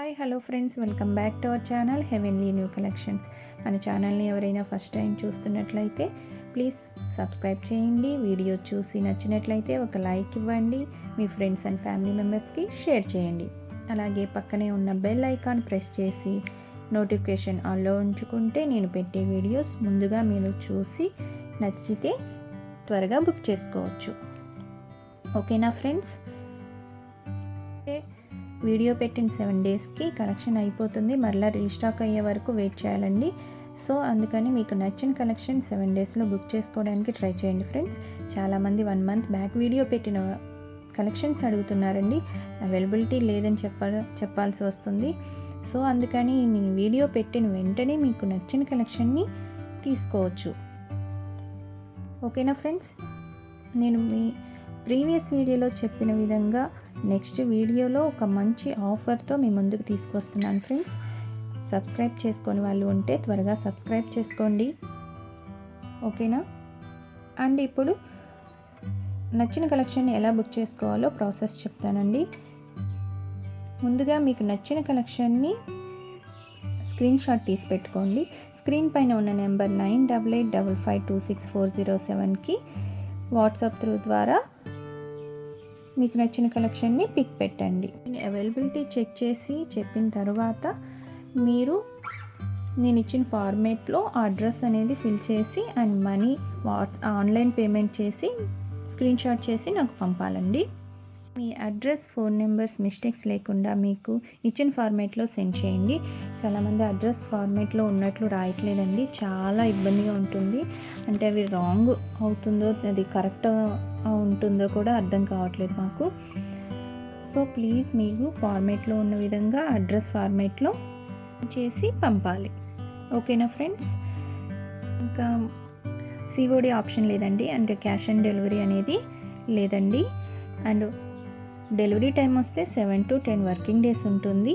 Hi hello friends, welcome back to our channel heavenly new collections. మన ఛానల్ని ఎవరైనా first time చూస్తున్నట్లయితే please subscribe చేయండి. వీడియో చూసి నచ్చినట్లయితే ఒక లైక్ ఇవ్వండి. మీ ఫ్రెండ్స్ అండ్ ఫ్యామిలీ మెంబర్స్కి షేర్ చేయండి. అలాగే పక్కనే ఉన్న బెల్ ఐకాన్ ప్రెస్ చేసి నోటిఫికేషన్ ఆన్లో ఉంచుకుంటే నేను పెట్టే వీడియోస్ ముందుగా మీరు చూసి నచ్చితే త్వరగా బుక్ చేసుకోవచ్చు. ఓకేనా ఫ్రెండ్స్? వీడియో పెట్టిన 7 డేస్కి కలెక్షన్ అయిపోతుంది. మరలా రీస్టాక్ అయ్యే వరకు వెయిట్ చేయాలండి. సో అందుకని మీకు నచ్చిన కలెక్షన్ 7 డేస్లో బుక్ చేసుకోవడానికి ట్రై చేయండి ఫ్రెండ్స్. చాలామంది 1 మంత్ బ్యాక్ వీడియో పెట్టిన కలెక్షన్స్ అడుగుతున్నారండి. అవైలబిలిటీ లేదని చెప్పాల్సి వస్తుంది. సో అందుకని నేను వీడియో పెట్టిన వెంటనే మీకు నచ్చిన కలెక్షన్ని తీసుకోవచ్చు. ఓకేనా ఫ్రెండ్స్? నేను మీ ప్రీవియస్ వీడియోలో చెప్పిన విధంగా నెక్స్ట్ వీడియోలో ఒక మంచి ఆఫర్తో మీ ముందుకు తీసుకొస్తున్నాను ఫ్రెండ్స్. సబ్స్క్రైబ్ చేసుకొని వాళ్ళు ఉంటే త్వరగా సబ్స్క్రైబ్ చేసుకోండి. ఓకేనా? అండ్ ఇప్పుడు నచ్చిన కలెక్షన్ని ఎలా బుక్ చేసుకోవాలో ప్రాసెస్ చెప్తానండి. ముందుగా మీకు నచ్చిన కలెక్షన్ని స్క్రీన్ షాట్ తీసి పెట్టుకోండి. స్క్రీన్ పైన ఉన్న నెంబర్ 9885526407కి వాట్సాప్ త్రూ ద్వారా మీకు నచ్చిన కలెక్షన్ని పిక్ పెట్టండి. అవైలబిలిటీ చెక్ చేసి చెప్పిన తర్వాత మీరు నేను ఇచ్చిన ఫార్మేట్లో అడ్రస్ అనేది ఫిల్ చేసి అండ్ మనీ ఆన్లైన్ పేమెంట్ చేసి స్క్రీన్ షాట్ చేసి నాకు పంపాలండి. మీ అడ్రస్, ఫోన్ నెంబర్స్ మిస్టేక్స్ లేకుండా మీకు ఇచ్చిన ఫార్మేట్లో సెండ్ చేయండి. చాలామంది అడ్రస్ ఫార్మేట్లో ఉన్నట్లు రాయట్లేదండి. చాలా ఇబ్బందిగా ఉంటుంది. అంటే అవి రాంగ్ అవుతుందో అది కరెక్ట్ ఉంటుందో కూడా అర్థం కావట్లేదు మాకు. సో ప్లీజ్ మీకు ఫార్మేట్లో ఉన్న విధంగా అడ్రస్ ఫార్మేట్లో చేసి పంపాలి. ఓకేనా ఫ్రెండ్స్? ఇంకా సిఓడి ఆప్షన్ లేదండి. అంటే క్యాష్ ఆన్ డెలివరీ అనేది లేదండి. అండ్ డెలివరీ టైం వస్తే 7 to 10 వర్కింగ్ డేస్ ఉంటుంది.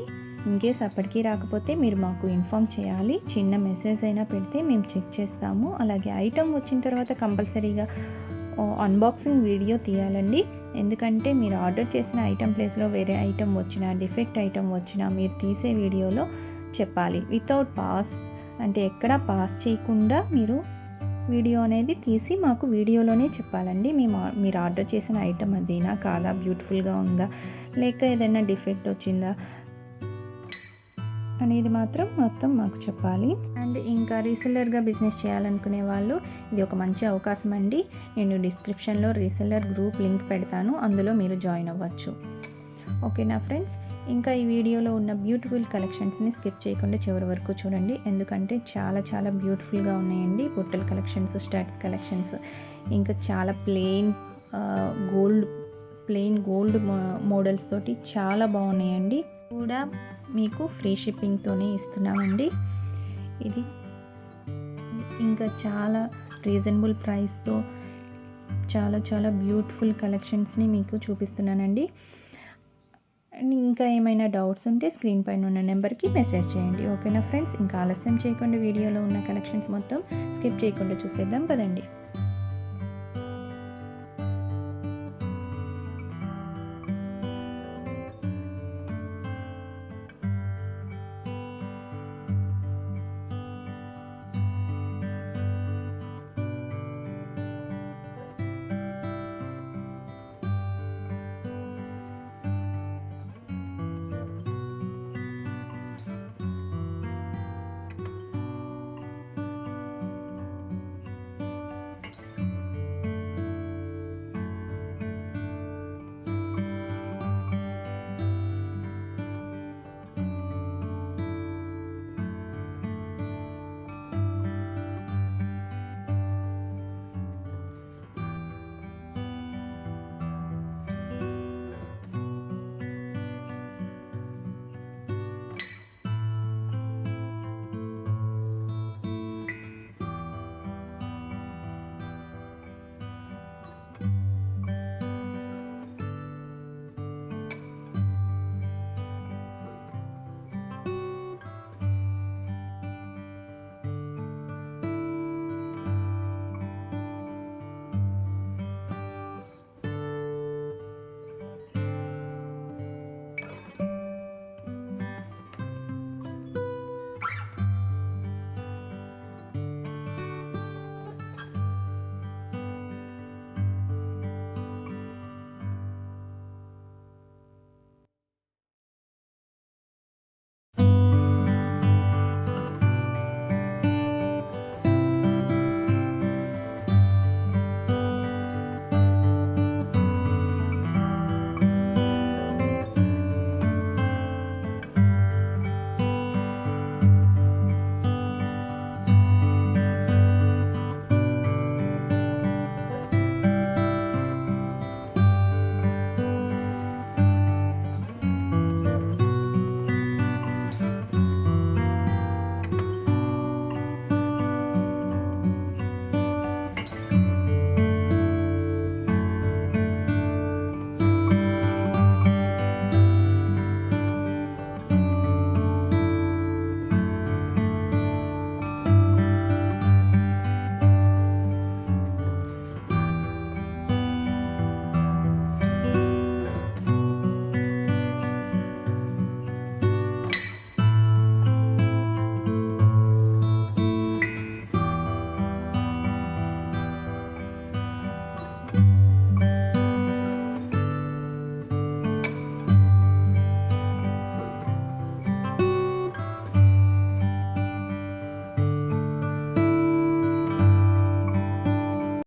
ఇన్కేస్ అప్పటికీ రాకపోతే మీరు మాకు ఇన్ఫామ్ చేయాలి. చిన్న మెసేజ్ అయినా పెడితే మేము చెక్ చేస్తాము. అలాగే ఐటమ్ వచ్చిన తర్వాత కంపల్సరీగా అన్బాక్సింగ్ వీడియో తీయాలండి. ఎందుకంటే మీరు ఆర్డర్ చేసిన ఐటమ్ ప్లేస్లో వేరే ఐటమ్ వచ్చినా, డిఫెక్ట్ ఐటమ్ వచ్చినా మీరు తీసే వీడియోలో చెప్పాలి. వితౌట్ పాస్ అంటే ఎక్కడా పాస్ చేయకుండా మీరు వీడియో అనేది తీసి మాకు వీడియోలోనే చెప్పాలండి. మీరు ఆర్డర్ చేసిన ఐటమ్ అదేనా కాదా, బ్యూటిఫుల్గా ఉందా, లేక ఏదైనా డిఫెక్ట్ వచ్చిందా అనేది మొత్తం మాకు చెప్పాలి. అండ్ ఇంకా రీసెల్లర్గా బిజినెస్ చేయాలనుకునే వాళ్ళు ఇది ఒక మంచి అవకాశం అండి. నేను డిస్క్రిప్షన్లో రీసెల్లర్ గ్రూప్ లింక్ పెడతాను, అందులో మీరు జాయిన్ అవ్వచ్చు. ఓకేనా ఫ్రెండ్స్? ఇంకా ఈ వీడియోలో ఉన్న బ్యూటిఫుల్ కలెక్షన్స్ని స్కిప్ చేయకుండా చివరి వరకు చూడండి. ఎందుకంటే చాలా బ్యూటిఫుల్గా ఉన్నాయండి. బొట్టల కలెక్షన్స్, స్టడ్స్ కలెక్షన్స్, ఇంకా చాలా ప్లెయిన్ గోల్డ్ మోడల్స్ తోటి చాలా బాగున్నాయండి. కూడా మీకు ఫ్రీ షిప్పింగ్తోనే ఇస్తున్నామండి. ఇది ఇంకా చాలా రీజనబుల్ ప్రైస్తో చాలా బ్యూటిఫుల్ కలెక్షన్స్ని మీకు చూపిస్తున్నానండి. అండ్ ఇంకా ఏమైనా డౌట్స్ ఉంటే స్క్రీన్ పైన ఉన్న నెంబర్కి మెసేజ్ చేయండి. ఓకేనా ఫ్రెండ్స్? ఇంకా ఆలస్యం చేయకుండా వీడియోలో ఉన్న కలెక్షన్స్ మొత్తం స్కిప్ చేయకుండా చూసేద్దాం పదండి.